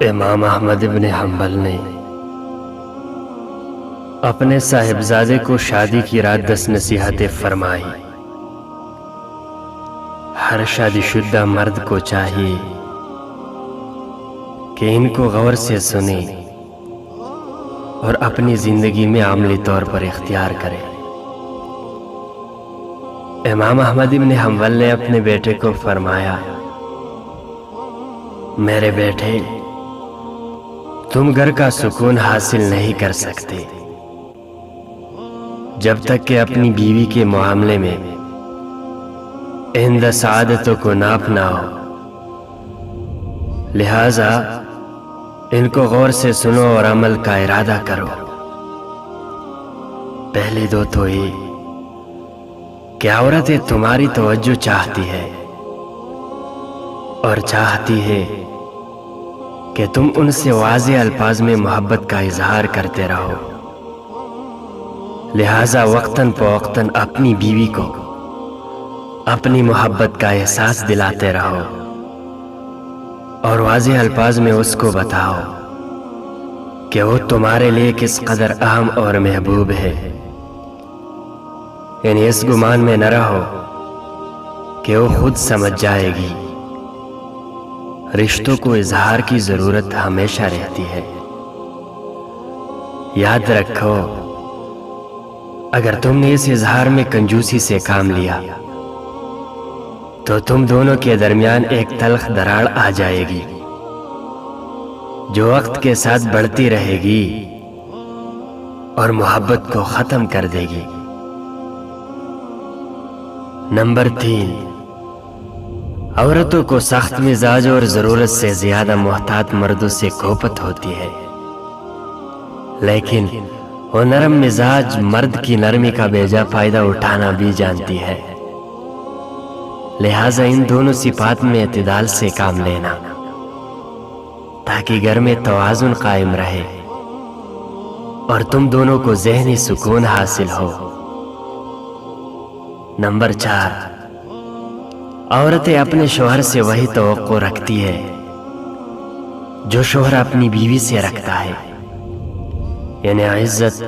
امام احمد بن حنبل نے اپنے صاحبزادے کو شادی کی رات 10 نصیحتیں فرمائی۔ ہر شادی شدہ مرد کو چاہیے کہ ان کو غور سے سنے اور اپنی زندگی میں عملی طور پر اختیار کرے۔ امام احمد بن حنبل نے اپنے بیٹے کو فرمایا، میرے بیٹے، تم گھر کا سکون حاصل نہیں کر سکتے جب تک کہ اپنی بیوی کے معاملے میں ان سعادتوں کو ناپ نہ ہو، لہذا ان کو غور سے سنو اور عمل کا ارادہ کرو۔ پہلی دو تو یہ کہ عورتیں تمہاری توجہ چاہتی ہے اور چاہتی ہے کہ تم ان سے واضح الفاظ میں محبت کا اظہار کرتے رہو، لہذا وقتاً فوقتاً اپنی بیوی کو اپنی محبت کا احساس دلاتے رہو اور واضح الفاظ میں اس کو بتاؤ کہ وہ تمہارے لیے کس قدر اہم اور محبوب ہے۔ یعنی اس گمان میں نہ رہو کہ وہ خود سمجھ جائے گی۔ رشتوں کو اظہار کی ضرورت ہمیشہ رہتی ہے۔ یاد رکھو، اگر تم نے اس اظہار میں کنجوسی سے کام لیا تو تم دونوں کے درمیان ایک تلخ دراڑ آ جائے گی جو وقت کے ساتھ بڑھتی رہے گی اور محبت کو ختم کر دے گی۔ نمبر 3، عورتوں کو سخت مزاج اور ضرورت سے زیادہ محتاط مردوں سے کوپت ہوتی ہے، لیکن وہ نرم مزاج مرد کی نرمی کا بیجا فائدہ اٹھانا بھی جانتی ہے۔ لہٰذا ان دونوں صفات میں اعتدال سے کام لینا تاکہ گھر میں توازن قائم رہے اور تم دونوں کو ذہنی سکون حاصل ہو۔ نمبر 4، عورتیں اپنے شوہر سے وہی توقع رکھتی ہے جو شوہر اپنی بیوی سے رکھتا ہے، یعنی عزت،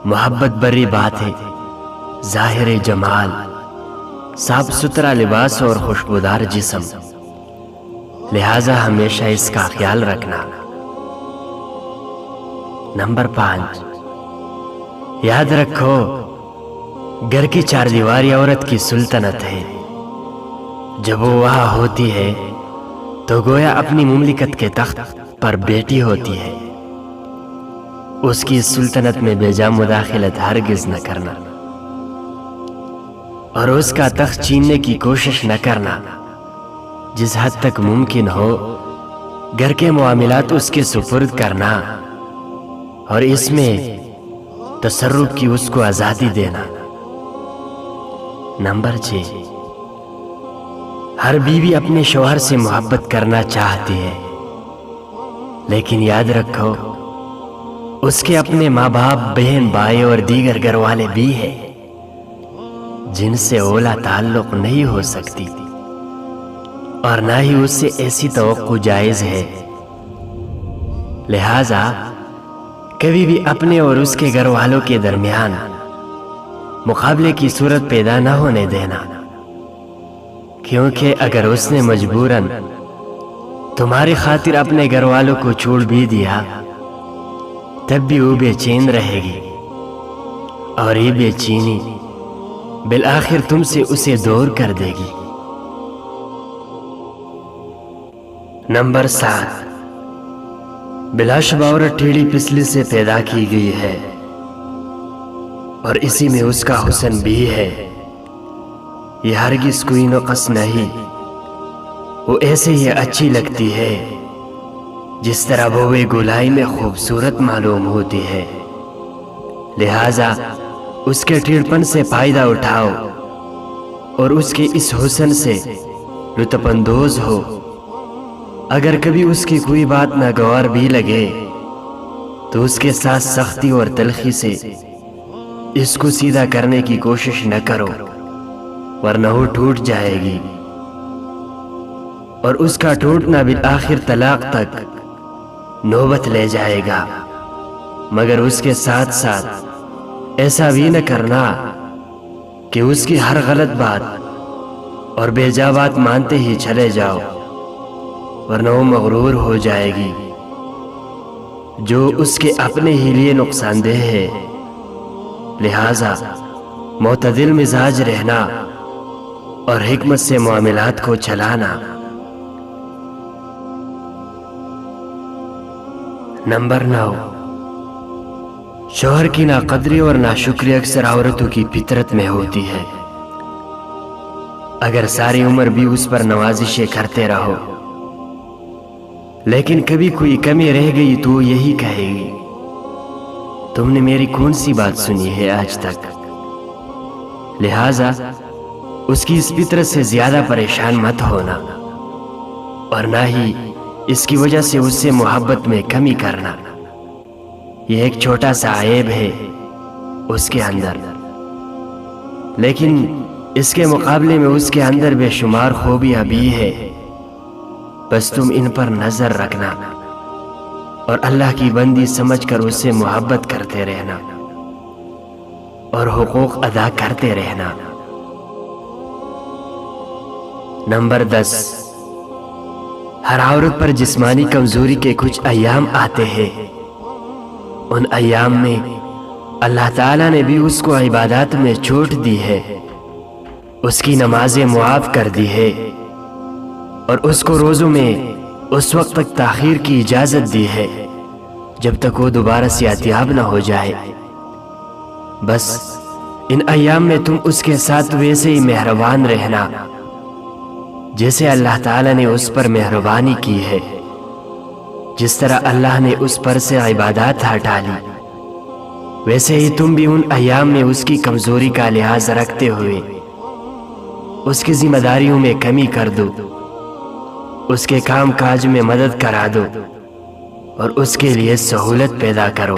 محبت بری بات ہے، ظاہر جمال، صاف ستھرا لباس اور خوشبودار جسم، لہذا ہمیشہ اس کا خیال رکھنا۔ نمبر 5، یاد رکھو، گھر کی چار دیواری عورت کی سلطنت ہے۔ جب وہ وہاں ہوتی ہے تو گویا اپنی مملکت کے تخت پر بیٹی ہوتی ہے۔ اس کی سلطنت میں بے جا مداخلت ہرگز نہ کرنا اور اس کا تخت چھیننے کی کوشش نہ کرنا۔ جس حد تک ممکن ہو گھر کے معاملات اس کے سپرد کرنا اور اس میں تصرف کی اس کو آزادی دینا۔ نمبر 6، ہر بیوی اپنے شوہر سے محبت کرنا چاہتی ہے، لیکن یاد رکھو اس کے اپنے ماں باپ، بہن بھائی اور دیگر گھر والے بھی ہیں جن سے اولا تعلق نہیں ہو سکتی اور نہ ہی اس سے ایسی توقع جائز ہے۔ لہذا کبھی بھی اپنے اور اس کے گھر والوں کے درمیان مقابلے کی صورت پیدا نہ ہونے دینا، کیونکہ اگر اس نے مجبوراً تمہاری خاطر اپنے گھر والوں کو چھوڑ بھی دیا تب بھی وہ بے چین رہے گی اور یہ بے چینی بالآخر تم سے اسے دور کر دے گی۔ نمبر 7، بلا شبہ عورت ٹیڑھی پسلی سے پیدا کی گئی ہے اور اسی میں اس کا حسن بھی ہے۔ یہ ہرگز کوئی نقص نہیں، وہ ایسے ہی اچھی لگتی ہے جس طرح بھوے گولائی میں خوبصورت معلوم ہوتی ہے۔ لہٰذا اس کے ٹیڑھپن سے فائدہ اٹھاؤ اور اس کے اس حسن سے لطف اندوز ہو۔ اگر کبھی اس کی کوئی بات ناگوار بھی لگے تو اس کے ساتھ سختی اور تلخی سے اس کو سیدھا کرنے کی کوشش نہ کرو، ورنہ وہ ٹوٹ جائے گی اور اس کا ٹوٹنا بالآخر طلاق تک نوبت لے جائے گا، مگر اس کے ساتھ ساتھ ایسا بھی نہ کرنا کہ اس کی ہر غلط بات اور بے جا بات مانتے ہی چلے جاؤ، ورنہ وہ مغرور ہو جائے گی، جو اس کے اپنے ہی لیے نقصان دہ ہے۔ لہٰذا معتدل مزاج رہنا اور حکمت سے معاملات کو چلانا۔ نمبر 9، شوہر کی ناقدری اور ناشکری اکثر عورتوں کی فطرت میں ہوتی ہے۔ اگر ساری عمر بھی اس پر نوازشیں کرتے رہو، لیکن کبھی کوئی کمی رہ گئی تو یہی کہے گی، تم نے میری کون سی بات سنی ہے آج تک؟ لہٰذا اس کی اس فطرت سے زیادہ پریشان مت ہونا، اور نہ ہی اس کی وجہ سے اس سے محبت میں کمی کرنا۔ یہ ایک چھوٹا سا عیب ہے اس کے اندر، لیکن اس کے مقابلے میں اس کے اندر بے شمار خوبیاں بھی ہے۔ بس تم ان پر نظر رکھنا اور اللہ کی بندی سمجھ کر اس سے محبت کرتے رہنا اور حقوق ادا کرتے رہنا۔ نمبر 10، ہر عورت پر جسمانی کمزوری کے کچھ ایام آتے ہیں۔ ان ایام میں اللہ تعالیٰ نے بھی اس کو عبادات میں چھوٹ دی ہے، اس کی نمازیں معاف کر دی ہے، اور اس کو روزوں میں اس وقت تک تاخیر کی اجازت دی ہے جب تک وہ دوبارہ صحتیاب نہ ہو جائے۔ بس ان ایام میں تم اس کے ساتھ ویسے ہی مہربان رہنا جیسے اللہ تعالیٰ نے اس پر مہربانی کی ہے۔ جس طرح اللہ نے اس پر سے عبادات ہٹا لی، ویسے ہی تم بھی ان ایام میں اس کی کمزوری کا لحاظ رکھتے ہوئے اس کی ذمہ داریوں میں کمی کر دو، اس کے کام کاج میں مدد کرا دو اور اس کے لیے سہولت پیدا کرو۔